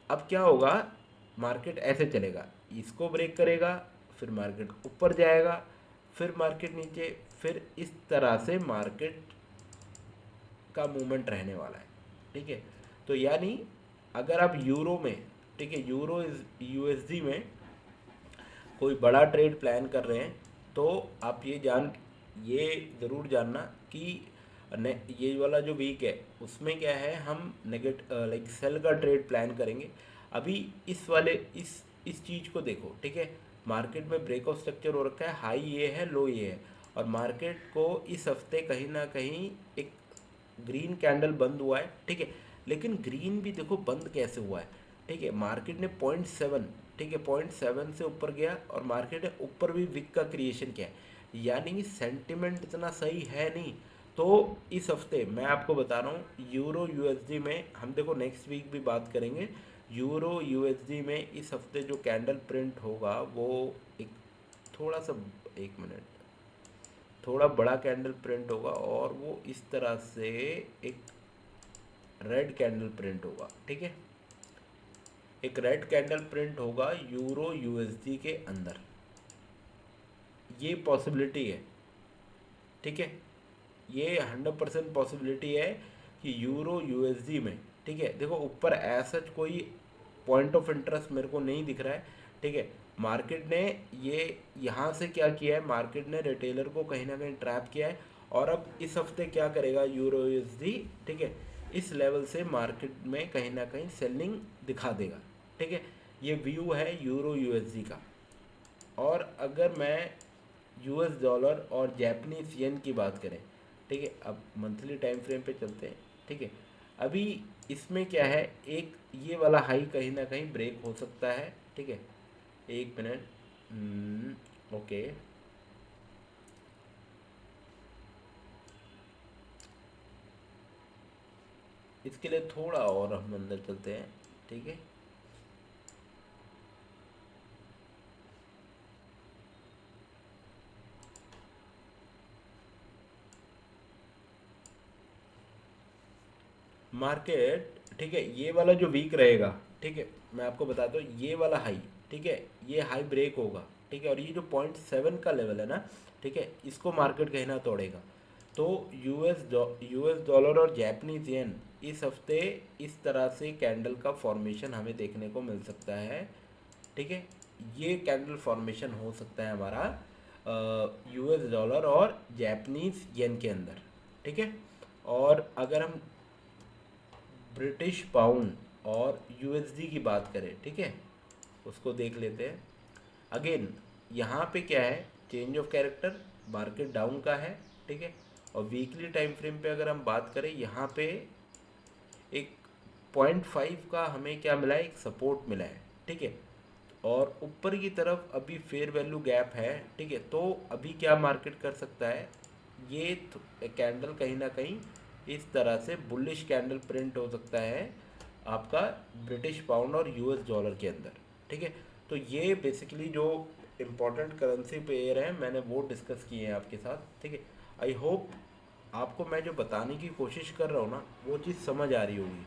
अब क्या होगा, मार्केट ऐसे चलेगा, इसको ब्रेक करेगा, फिर मार्केट ऊपर जाएगा, फिर मार्केट नीचे, फिर इस तरह से मार्केट का मूवमेंट रहने वाला है, ठीक है। तो यानी अगर आप यूरो में, ठीक है, यूरो इज यूएसडी में कोई बड़ा ट्रेड प्लान कर रहे हैं तो आप ये ज़रूर जानना कि ये वाला जो वीक है उसमें क्या है, हम लाइक सेल का ट्रेड प्लान करेंगे। अभी इस चीज़ को देखो, ठीक है, मार्केट में ब्रेक ऑफ स्ट्रक्चर हो रखा है, हाई ये है, लो ये है, और मार्केट को इस हफ्ते कहीं ना कहीं एक ग्रीन कैंडल बंद हुआ है, ठीक है। लेकिन ग्रीन भी देखो बंद कैसे हुआ है, ठीक है, मार्केट ने 0.7, ठीक है, 0.7 से ऊपर गया और मार्केट ने ऊपर भी विक का क्रिएशन किया है, यानी कि सेंटिमेंट इतना सही है नहीं। तो इस हफ्ते मैं आपको बता रहा हूँ यूरो यूएसडी में, हम देखो नेक्स्ट वीक भी बात करेंगे, यूरो यूएसडी में इस हफ्ते जो कैंडल प्रिंट होगा वो एक थोड़ा सा, एक मिनट, थोड़ा बड़ा कैंडल प्रिंट होगा और वो इस तरह से एक रेड कैंडल प्रिंट होगा, ठीक है, एक रेड कैंडल प्रिंट होगा यूरो यूएसडी के अंदर, ये पॉसिबिलिटी है, ठीक है, ये 100% पॉसिबिलिटी है कि यूरो यूएसडी में, ठीक है, देखो ऊपर ऐसा कोई पॉइंट ऑफ इंटरेस्ट मेरे को नहीं दिख रहा है, ठीक है। मार्केट ने ये यहाँ से क्या किया है, मार्केट ने रिटेलर को कहीं ना कहीं ट्रैप किया है, और अब इस हफ्ते क्या करेगा यूरो यूएसडी, ठीक है, इस लेवल से मार्केट में कहीं ना कहीं सेलिंग दिखा देगा, ठीक है। ये व्यू है यूरो यूएसडी का। और अगर मैं यूएस डॉलर और जैपनीज येन की बात करें, ठीक है, अब मंथली टाइम फ्रेम पे चलते हैं, ठीक है। अभी इसमें क्या है, एक ये वाला हाई कहीं ना कहीं ब्रेक हो सकता है, ठीक है, एक मिनट, ओके, इसके लिए थोड़ा और हम अंदर चलते हैं, ठीक है। मार्केट, ठीक है, ये वाला जो वीक रहेगा, ठीक है, मैं आपको बता दूं ये वाला हाई, ठीक है, ये हाई ब्रेक होगा, ठीक है, और ये जो 0.7 का लेवल है ना, ठीक है, इसको मार्केट कहीं ना तोड़ेगा। तो यूएस डॉलर और जापानीज येन इस हफ्ते इस तरह से कैंडल का फॉर्मेशन हमें देखने को मिल सकता है, ठीक है। ये कैंडल फॉर्मेशन हो सकता है हमारा यूएस डॉलर और जापानीज येन के अंदर, ठीक है। और अगर हम ब्रिटिश पाउंड और यूएसडी की बात करें, ठीक है, उसको देख लेते हैं। अगेन यहाँ पे क्या है, change of character, market down का है, ठीक है। और वीकली टाइम फ्रेम पे अगर हम बात करें, यहाँ पे एक 0.5 का हमें क्या मिला है, एक सपोर्ट मिला है, ठीक है। और ऊपर की तरफ अभी फेयर वैल्यू गैप है, ठीक है। तो अभी क्या मार्केट कर सकता है, ये कैंडल कहीं ना कहीं इस तरह से बुलिश कैंडल प्रिंट हो सकता है आपका ब्रिटिश पाउंड और यूएस डॉलर के अंदर, ठीक है। तो ये बेसिकली जो इम्पोर्टेंट करेंसी पेयर है मैंने वो डिस्कस किए हैं आपके साथ, ठीक है। आई होप आपको मैं जो बताने की कोशिश कर रहा हूँ ना, वो चीज़ समझ आ रही होगी।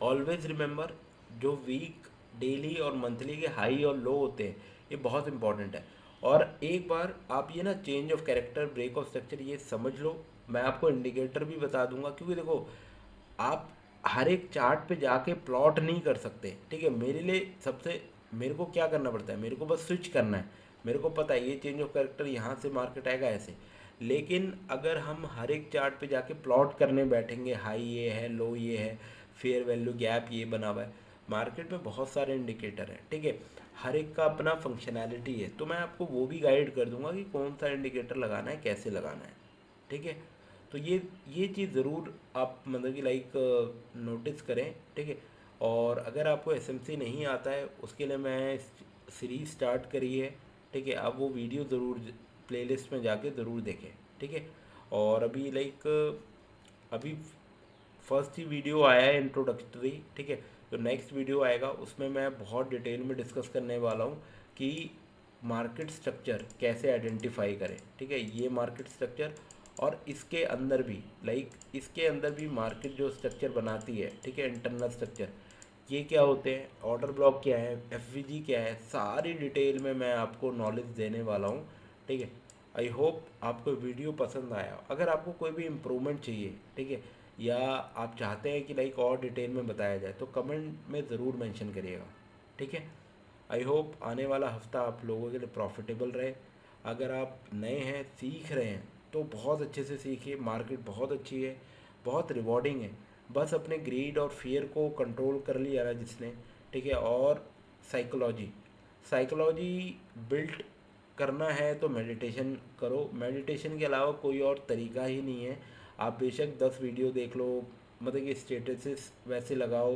ऑलवेज रिमेंबर, जो वीक, डेली और मंथली के हाई और लो होते हैं, ये बहुत इंपॉर्टेंट है। और एक बार आप ये ना change of character, break of structure ये समझ लो। मैं आपको इंडिकेटर भी बता दूंगा, क्योंकि देखो आप हर एक चार्ट पे जाके प्लॉट नहीं कर सकते, ठीक है। मेरे लिए सबसे, मेरे को क्या करना पड़ता है, मेरे को बस स्विच करना है। मेरे को पता है ये चेंज ऑफ कैरेक्टर यहाँ से मार्केट आएगा ऐसे। लेकिन अगर हम हर एक चार्ट पे जाके प्लॉट करने बैठेंगे, हाई ये है, लो ये है, फेयर वैल्यू गैप ये बना हुआ है, मार्केट में बहुत सारे इंडिकेटर हैं, ठीक है। हर एक का अपना फंक्शनैलिटी है, तो मैं आपको वो भी गाइड कर दूंगा कि कौन सा इंडिकेटर लगाना है, कैसे लगाना है, ठीक है। तो ये चीज़ ज़रूर आप मतलब कि लाइक नोटिस करें, ठीक है। और अगर आपको एसएमसी नहीं आता है, उसके लिए मैं सीरीज स्टार्ट करी है, ठीक है। आप वो वीडियो ज़रूर प्लेलिस्ट में जाके ज़रूर देखें, ठीक है। और अभी लाइक अभी फर्स्ट ही वीडियो आया है इंट्रोडक्टरी, ठीक है। जो नेक्स्ट वीडियो आएगा उसमें मैं बहुत डिटेल में डिस्कस करने वाला हूँ कि मार्केट स्ट्रक्चर कैसे आइडेंटिफाई करें, ठीक है। ये मार्केट स्ट्रक्चर और इसके अंदर भी लाइक इसके अंदर भी मार्केट जो स्ट्रक्चर बनाती है, ठीक है, इंटरनल स्ट्रक्चर, ये क्या होते हैं, ऑर्डर ब्लॉक क्या है, एफवीजी क्या है, सारी डिटेल में मैं आपको नॉलेज देने वाला हूँ, ठीक है। आई होप आपको वीडियो पसंद आया। अगर आपको कोई भी इम्प्रूवमेंट चाहिए, ठीक है, या आप चाहते हैं कि लाइक और डिटेल में बताया जाए, तो कमेंट में ज़रूर मेंशन करिएगा, ठीक है। आई होप आने वाला हफ्ता आप लोगों के लिए प्रॉफिटेबल रहे। अगर आप नए हैं, सीख रहे हैं, तो बहुत अच्छे से सीखिए। मार्केट बहुत अच्छी है, बहुत रिवॉर्डिंग है। बस अपने ग्रीड और फियर को कंट्रोल कर लिया ना जिसने, ठीक है। और साइकोलॉजी साइकोलॉजी बिल्ड करना है तो मेडिटेशन करो। मेडिटेशन के अलावा कोई और तरीका ही नहीं है। आप बेशक 10 वीडियो देख लो, मतलब कि स्टेटसेस वैसे लगाओ,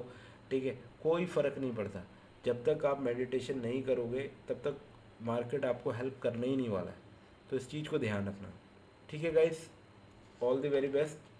ठीक है, कोई फ़र्क नहीं पड़ता। जब तक आप मेडिटेशन नहीं करोगे तब तक मार्केट आपको हेल्प करने ही नहीं वाला है। तो इस चीज़ को ध्यान रखना, ठीक है guys. All the very best.